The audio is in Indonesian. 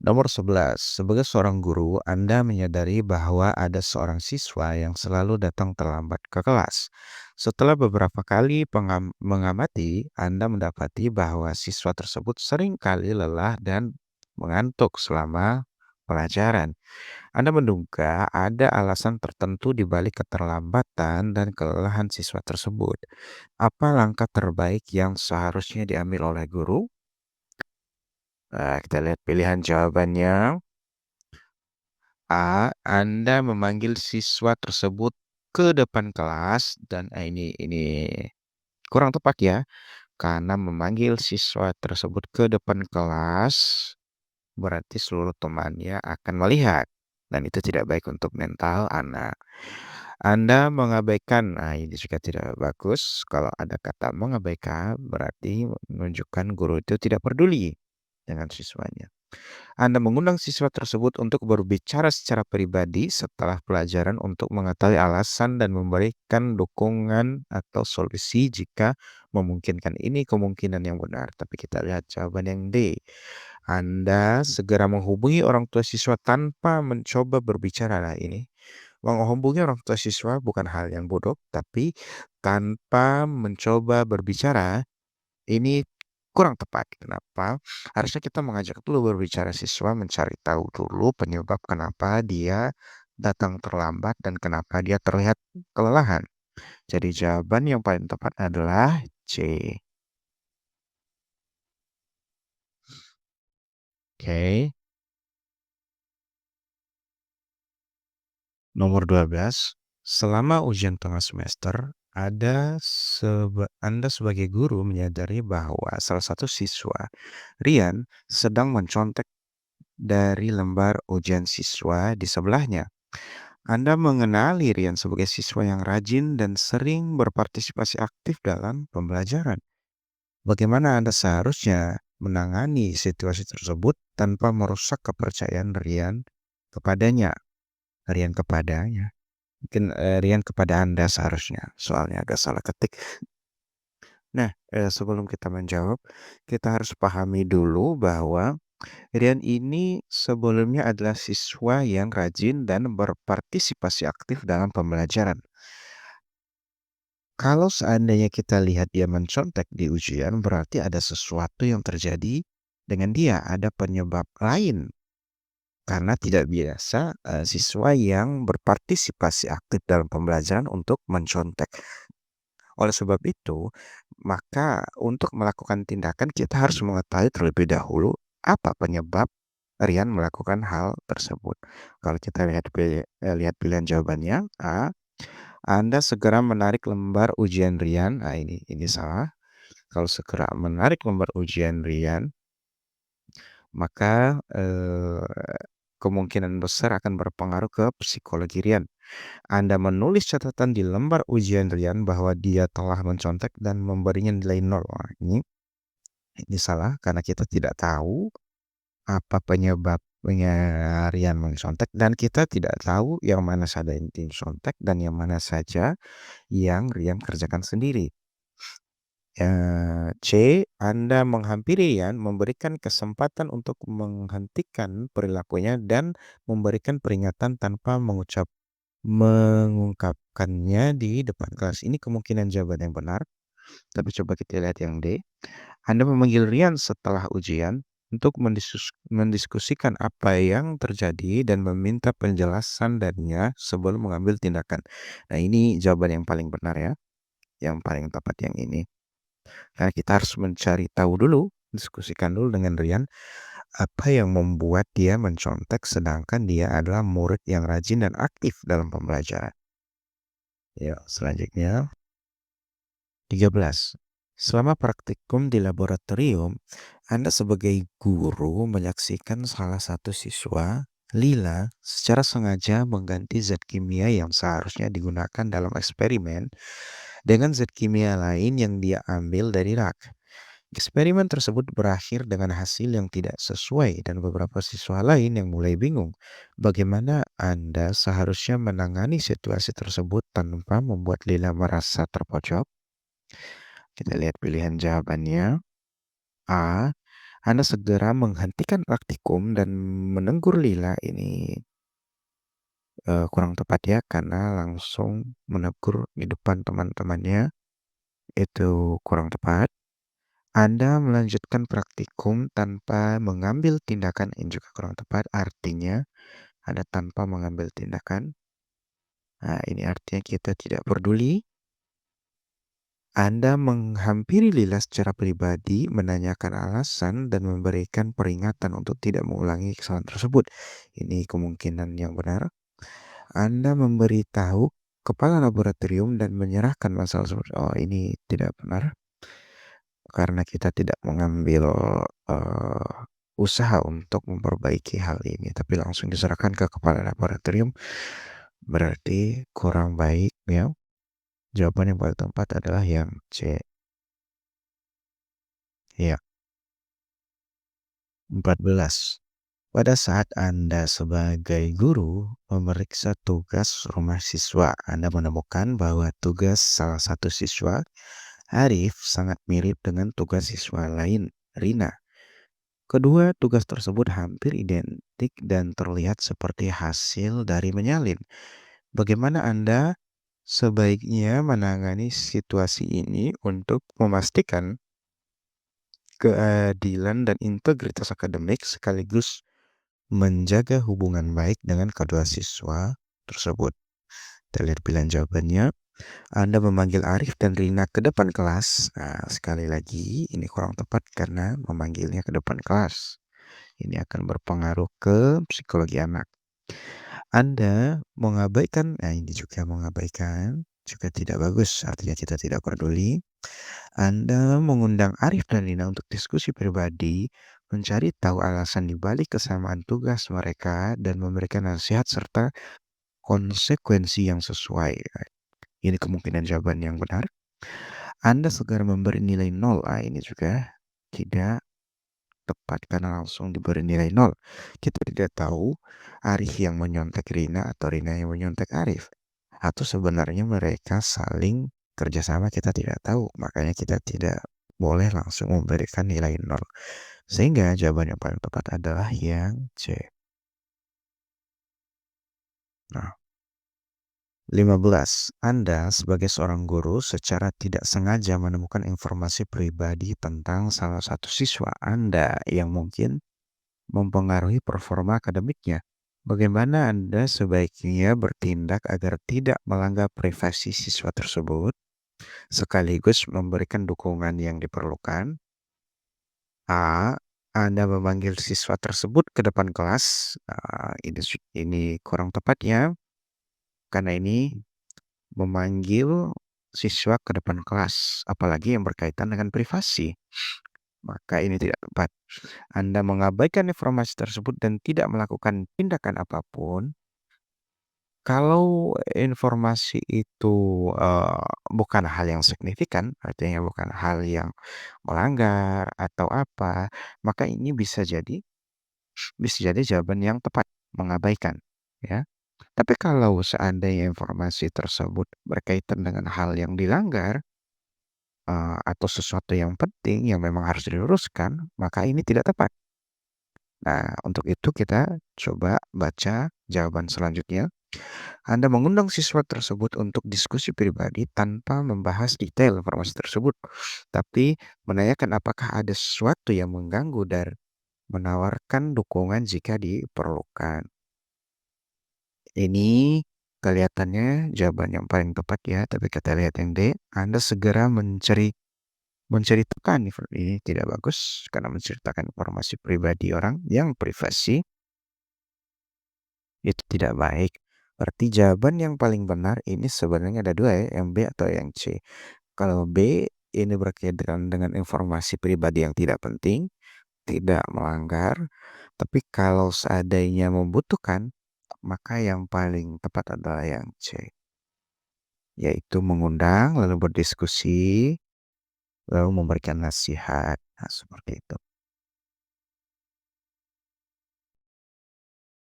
Nomor 11, sebagai seorang guru, Anda menyadari bahwa ada seorang siswa yang selalu datang terlambat ke kelas. Setelah beberapa kali mengamati, Anda mendapati bahwa siswa tersebut sering kali lelah dan mengantuk selama pelajaran. Anda menduga ada alasan tertentu di balik keterlambatan dan kelelahan siswa tersebut. Apa langkah terbaik yang seharusnya diambil oleh guru? Nah, kita lihat pilihan jawabannya. A. Anda memanggil siswa tersebut ke depan kelas dan ini kurang tepat ya, karena memanggil siswa tersebut ke depan kelas berarti seluruh temannya akan melihat dan itu tidak baik untuk mental anak. Anda mengabaikan, nah ini juga tidak bagus. Kalau ada kata mengabaikan berarti menunjukkan guru itu tidak peduli dengan siswanya. Anda mengundang siswa tersebut untuk berbicara secara pribadi setelah pelajaran untuk mengetahui alasan dan memberikan dukungan atau solusi jika memungkinkan. Ini kemungkinan yang benar, tapi kita lihat jawaban yang D. Anda segera menghubungi orang tua siswa tanpa mencoba berbicara. Nah, ini menghubungi orang tua siswa bukan hal yang bodoh, tapi tanpa mencoba berbicara ini kurang tepat. Kenapa? Harusnya kita mengajak dulu berbicara siswa, mencari tahu dulu penyebab kenapa dia datang terlambat dan kenapa dia terlihat kelelahan. Jadi jawaban yang paling tepat adalah C. Oke. Nomor 12. Selama ujian tengah semester, Anda sebagai guru menyadari bahwa salah satu siswa, Rian, sedang mencontek dari lembar ujian siswa di sebelahnya. Anda mengenali Rian sebagai siswa yang rajin dan sering berpartisipasi aktif dalam pembelajaran. Bagaimana Anda seharusnya menangani situasi tersebut tanpa merusak kepercayaan Rian kepadanya. Mungkin Rian kepada Anda seharusnya, soalnya agak salah ketik. Nah, sebelum kita menjawab, kita harus pahami dulu bahwa Rian ini sebelumnya adalah siswa yang rajin dan berpartisipasi aktif dalam pembelajaran. Kalau seandainya kita lihat dia mencontek di ujian, berarti ada sesuatu yang terjadi dengan dia, ada penyebab lain. Karena tidak biasa siswa yang berpartisipasi aktif dalam pembelajaran untuk mencontek. Oleh sebab itu, maka untuk melakukan tindakan kita harus mengetahui terlebih dahulu apa penyebab Rian melakukan hal tersebut. Kalau kita lihat pilihan jawabannya, A. Anda segera menarik lembar ujian Rian. Nah, ini salah. Kalau segera menarik lembar ujian Rian, maka kemungkinan besar akan berpengaruh ke psikologi Rian. Anda menulis catatan di lembar ujian Rian bahwa dia telah mencontek dan memberinya nilai 0. Wah, ini salah karena kita tidak tahu apa penyebabnya Rian mencontek dan kita tidak tahu yang mana saja yang contek dan yang mana saja yang Rian kerjakan sendiri. C. Anda menghampiri Rian, memberikan kesempatan untuk menghentikan perilakunya dan memberikan peringatan tanpa mengungkapkannya di depan kelas. Ini kemungkinan jawaban yang benar. Tapi coba kita lihat yang D. Anda memanggil Rian setelah ujian untuk mendiskusikan apa yang terjadi dan meminta penjelasan darinya sebelum mengambil tindakan. Nah, ini jawaban yang paling benar ya. Yang paling tepat yang ini. Karena kita harus mencari tahu dulu, diskusikan dulu dengan Rian apa yang membuat dia mencontek sedangkan dia adalah murid yang rajin dan aktif dalam pembelajaran. Ya, selanjutnya 13. Selama praktikum di laboratorium, Anda sebagai guru menyaksikan salah satu siswa, Lila, secara sengaja mengganti zat kimia yang seharusnya digunakan dalam eksperimen dengan zat kimia lain yang dia ambil dari rak. Eksperimen tersebut berakhir dengan hasil yang tidak sesuai dan beberapa siswa lain yang mulai bingung. Bagaimana Anda seharusnya menangani situasi tersebut tanpa membuat Lila merasa terpojok? Kita lihat pilihan jawabannya. A. Anda segera menghentikan praktikum dan menegur Lila ini kurang tepat ya, karena langsung menegur di depan teman-temannya itu kurang tepat. Anda melanjutkan praktikum tanpa mengambil tindakan yang juga kurang tepat, artinya Anda tanpa mengambil tindakan. Nah, ini artinya kita tidak peduli. Anda menghampiri Lila secara pribadi, menanyakan alasan, dan memberikan peringatan untuk tidak mengulangi kesalahan tersebut. Ini kemungkinan yang benar. Anda memberitahu kepala laboratorium dan menyerahkan masalah tersebut. Oh, ini tidak benar. Karena kita tidak mengambil uh, usaha untuk memperbaiki hal ini, tapi langsung diserahkan ke kepala laboratorium, berarti kurang baik ya. Jawaban yang paling tepat adalah yang C. Ya, 14. Pada saat Anda sebagai guru memeriksa tugas rumah siswa, Anda menemukan bahwa tugas salah satu siswa, Arif, sangat mirip dengan tugas siswa lain, Rina. Kedua tugas tersebut hampir identik dan terlihat seperti hasil dari menyalin. Bagaimana Anda sebaiknya menangani situasi ini untuk memastikan keadilan dan integritas akademik sekaligus menjaga hubungan baik dengan kedua siswa tersebut? Kita lihat pilihan jawabannya. Anda memanggil Arif dan Rina ke depan kelas. Nah, sekali lagi ini kurang tepat karena memanggilnya ke depan kelas. Ini akan berpengaruh ke psikologi anak. Anda mengabaikan, nah ini juga mengabaikan, juga tidak bagus, artinya kita tidak peduli. Anda mengundang Arif dan Lina untuk diskusi pribadi, mencari tahu alasan di balik kesamaan tugas mereka, dan memberikan nasihat serta konsekuensi yang sesuai. Ini kemungkinan jawaban yang benar. Anda segera memberi nilai 0. Ini juga tidak tepat karena langsung diberi nilai 0. Kita tidak tahu Arif yang menyontek Rina atau Rina yang menyontek Arif. Atau sebenarnya mereka saling kerjasama, kita tidak tahu. Makanya kita tidak boleh langsung memberikan nilai 0. Sehingga jawaban yang paling tepat adalah yang C. Nah, 15. Anda sebagai seorang guru secara tidak sengaja menemukan informasi pribadi tentang salah satu siswa Anda yang mungkin mempengaruhi performa akademiknya. Bagaimana Anda sebaiknya bertindak agar tidak melanggar privasi siswa tersebut, sekaligus memberikan dukungan yang diperlukan? A. Anda memanggil siswa tersebut ke depan kelas. Ini kurang tepat ya, karena ini memanggil siswa ke depan kelas, apalagi yang berkaitan dengan privasi. Maka ini tidak tepat. Anda mengabaikan informasi tersebut dan tidak melakukan tindakan apapun. Kalau informasi itu bukan hal yang signifikan, artinya bukan hal yang melanggar atau apa, maka ini bisa jadi jawaban yang tepat, mengabaikan, ya. Tapi kalau seandainya informasi tersebut berkaitan dengan hal yang dilanggar atau sesuatu yang penting yang memang harus diluruskan, maka ini tidak tepat. Nah, untuk itu kita coba baca jawaban selanjutnya. Anda mengundang siswa tersebut untuk diskusi pribadi tanpa membahas detail informasi tersebut, tapi menanyakan apakah ada sesuatu yang mengganggu dan menawarkan dukungan jika diperlukan. Ini kelihatannya jawaban yang paling tepat ya, tapi kita lihat yang D. Anda segera menceritakan ini tidak bagus karena menceritakan informasi pribadi orang yang privasi itu tidak baik. Berarti jawaban yang paling benar ini sebenarnya ada dua ya, yang B atau yang C. Kalau B ini berkaitan dengan informasi pribadi yang tidak penting, tidak melanggar, tapi kalau seandainya membutuhkan, maka yang paling tepat adalah yang C, yaitu mengundang, lalu berdiskusi, lalu memberikan nasihat. Nah, seperti itu.